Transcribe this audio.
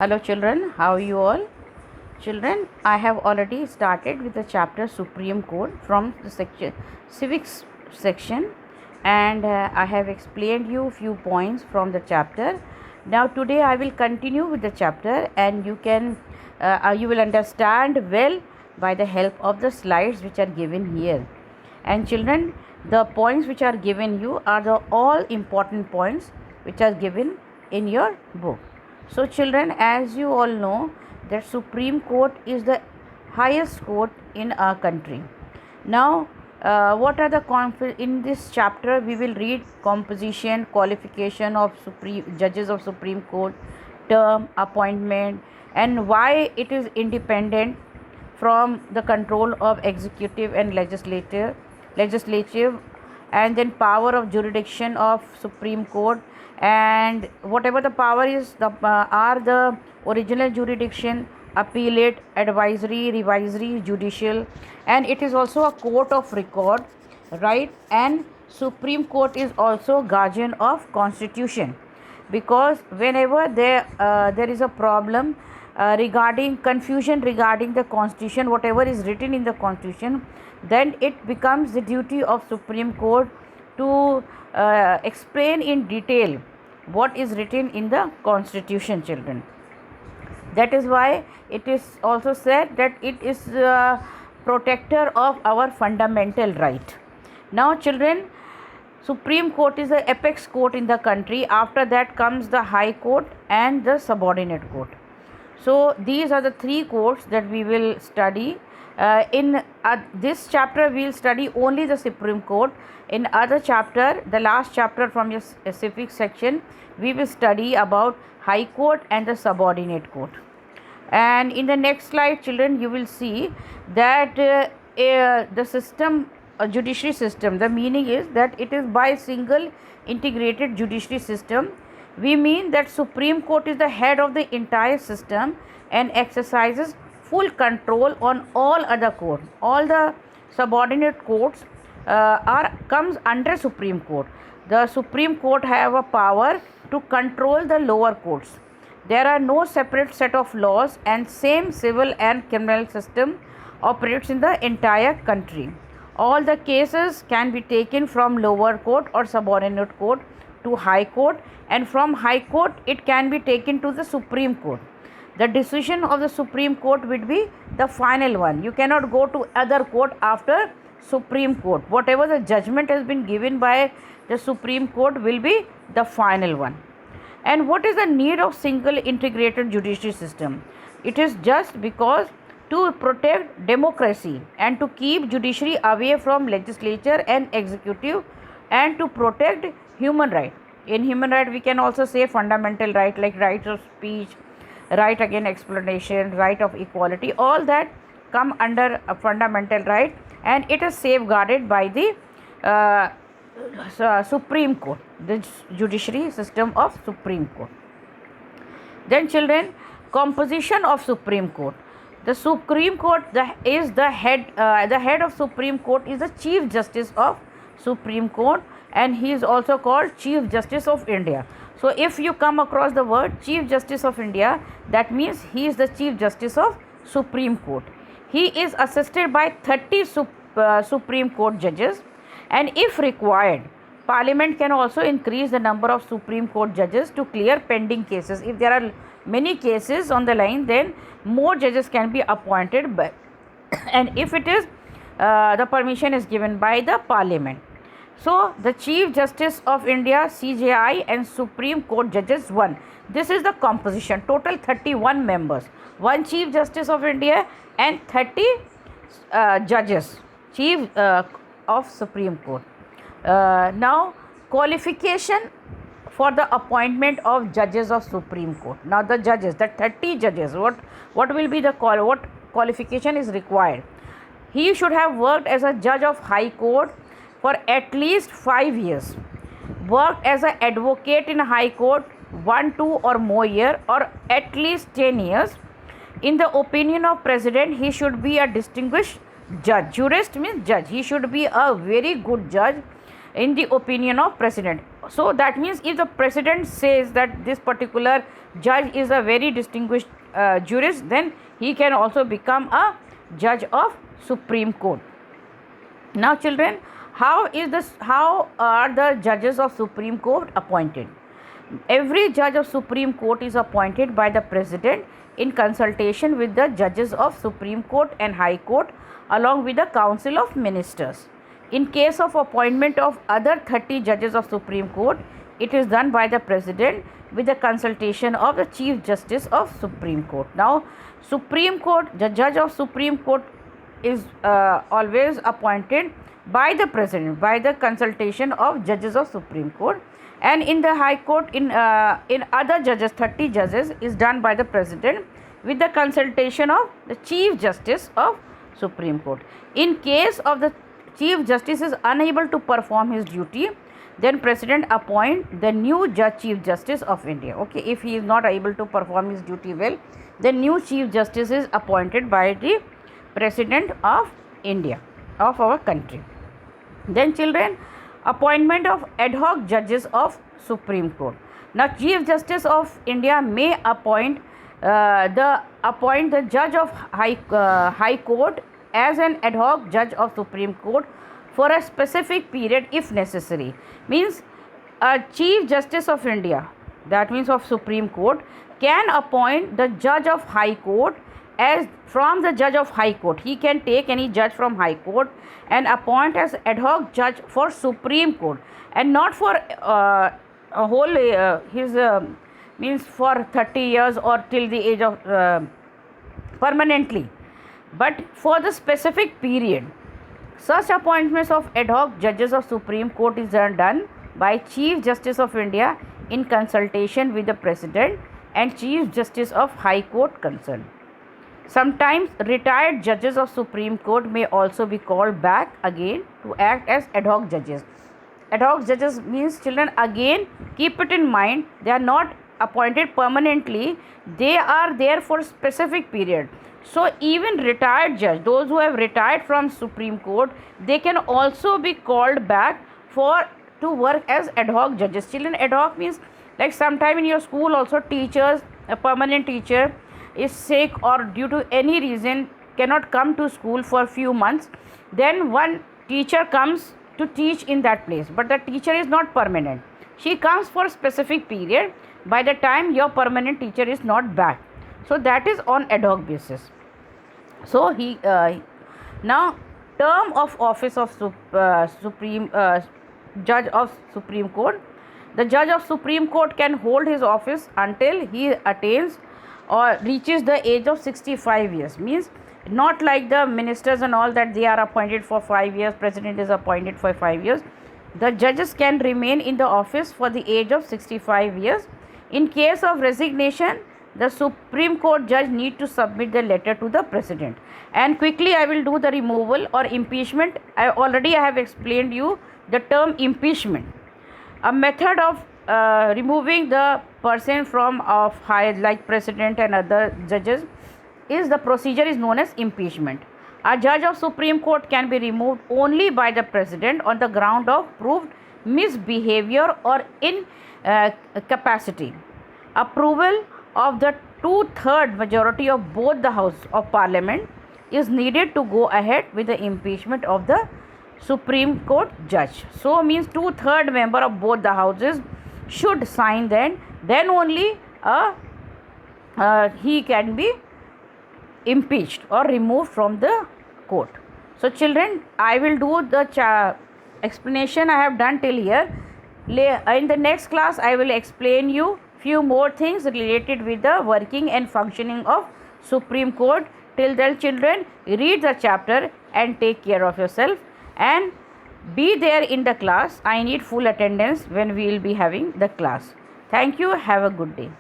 Hello children, how are you all? Children, I have already started with the chapter Supreme Court from the section Civics section, and I have explained you few points from the chapter. Now today I will continue with the chapter, and you will understand well by the help of the slides which are given here. And children, the points which are given you are the all important points which are given in your book. So children, as you all know, that Supreme Court is the highest court in our country. Now, what are the in this chapter we will read composition, qualification of judges of Supreme Court, term, appointment, and why it is independent from the control of executive and legislative, and then power of jurisdiction of Supreme Court, and whatever the power is, are the original jurisdiction, appellate, advisory, revisory, judicial, and it is also a court of record, right? And Supreme Court is also guardian of constitution, because whenever there is a problem regarding confusion regarding the constitution, whatever is written in the constitution, then it becomes the duty of Supreme Court to explain in detail what is written in the constitution, children. That is why it is also said that it is protector of our fundamental right. Now children, Supreme Court is the apex court in the country. After that comes the High Court and the subordinate court. So these are the three courts that we will study. In this chapter we will study only the Supreme Court. In other chapter, the last chapter from your civic section, we will study about High Court and the subordinate court. And in the next slide, children, you will see that the system, judiciary system, the meaning is that it is by single integrated judiciary system. We mean that Supreme Court is the head of the entire system and exercises full control on all other courts. All the subordinate courts comes under Supreme Court. The Supreme Court have a power to control the lower courts. There are no separate set of laws, and same civil and criminal system operates in the entire country. All the cases can be taken from lower court or subordinate court to High Court, and from High Court it can be taken to the Supreme Court. The decision of the Supreme Court will be the final one. You cannot go to other court after Supreme Court. Whatever the judgment has been given by the Supreme Court will be the final one. And what is the need of single integrated judiciary system? It is just because to protect democracy and to keep judiciary away from legislature and executive, and to protect human right. In human right we can also say fundamental right, like right of speech, right against explanation, right of equality, all that come under a fundamental right, and it is safeguarded by the Supreme Court, the judiciary system of Supreme Court. Then children, composition of Supreme Court. The Supreme Court is the head of Supreme Court is the Chief Justice of Supreme Court, and he is also called Chief Justice of India. So if you come across the word Chief Justice of India, that means he is the Chief Justice of Supreme Court. He is assisted by 30 Supreme Court judges, and if required, Parliament can also increase the number of Supreme Court judges to clear pending cases. If there are many cases on the line, then more judges can be appointed by and if it is the permission is given by the Parliament. So the Chief Justice of India, CJI, and Supreme Court judges 1. This is the composition. Total 31 members. 1 Chief Justice of India and 30 judges, Chief of Supreme Court. Now qualification for the appointment of judges of Supreme Court. Now the judges, the 30 judges, what will be the what qualification is required? He should have worked as a judge of High Court for at least 5 years, worked as an advocate in High Court 1, 2 or more years, or at least 10 years. In the opinion of President, he should be a distinguished judge. Jurist means judge. He should be a very good judge, in the opinion of president. So that means if the president says that this particular judge is a very distinguished jurist, then he can also become a judge of Supreme Court. Now children, how are the judges of Supreme Court appointed? Every judge of Supreme Court is appointed by the president in consultation with the judges of Supreme Court and High Court along with the Council of Ministers. In case of appointment of other 30 judges of Supreme Court, it is done by the president with the consultation of the Chief Justice of Supreme Court. Now, Supreme Court, the judge of Supreme Court is always appointed by the president by the consultation of judges of Supreme Court, and in the High Court, in other judges, 30 judges, is done by the president with the consultation of the Chief Justice of Supreme Court. In case of the Chief Justice is unable to perform his duty, then president appoint the new Chief Justice of India. Okay, if he is not able to perform his duty well, the new Chief Justice is appointed by the President of India, of our country. Then children, appointment of ad hoc judges of Supreme Court. Now Chief Justice of India may appoint the judge of High Court as an ad hoc judge of Supreme Court for a specific period if necessary. Means a Chief Justice of India, that means of Supreme Court, can appoint the judge of High Court as from the judge of High Court. He can take any judge from High Court and appoint as ad hoc judge for Supreme Court, and not for a whole means for 30 years or till the age of permanently, but for the specific period. Such appointments of ad hoc judges of Supreme Court is done by Chief Justice of India in consultation with the President and Chief Justice of High Court concerned. Sometimes retired judges of Supreme Court may also be called back again to act as ad hoc judges. Ad hoc judges means children, again keep it in mind, they are not appointed permanently, they are there for specific period. So even retired judge, those who have retired from Supreme Court, they can also be called back to work as ad hoc judges. Children, ad hoc means like sometime in your school also teachers, a permanent teacher is sick or due to any reason cannot come to school for few months, then one teacher comes to teach in that place, but the teacher is not permanent, she comes for a specific period by the time your permanent teacher is not back. So that is on ad hoc basis. So now term of office of Supreme Judge of Supreme Court. The Judge of Supreme Court can hold his office until he attains or reaches the age of 65 years. Means not like the ministers and all that they are appointed for 5 years, president is appointed for 5 years. The judges can remain in the office for the age of 65 years. In case of resignation, the Supreme Court judge need to submit the letter to the president. And quickly I will do the removal or impeachment. I have explained you the term impeachment. A method of removing the person from of high, like president and other judges, is the procedure is known as impeachment. A judge of Supreme Court can be removed only by the president on the ground of proved misbehavior or incapacity. Approval of the 2/3 majority of both the House of Parliament is needed to go ahead with the impeachment of the Supreme Court judge. So means 2/3 member of both the houses should sign, then only he can be impeached or removed from the court. So children, I will do the explanation I have done till here. In the next class I will explain you few more things related with the working and functioning of Supreme Court. Till then children, read the chapter and take care of yourself and be there in the class. I need full attendance when we will be having the class. Thank you. Have a good day.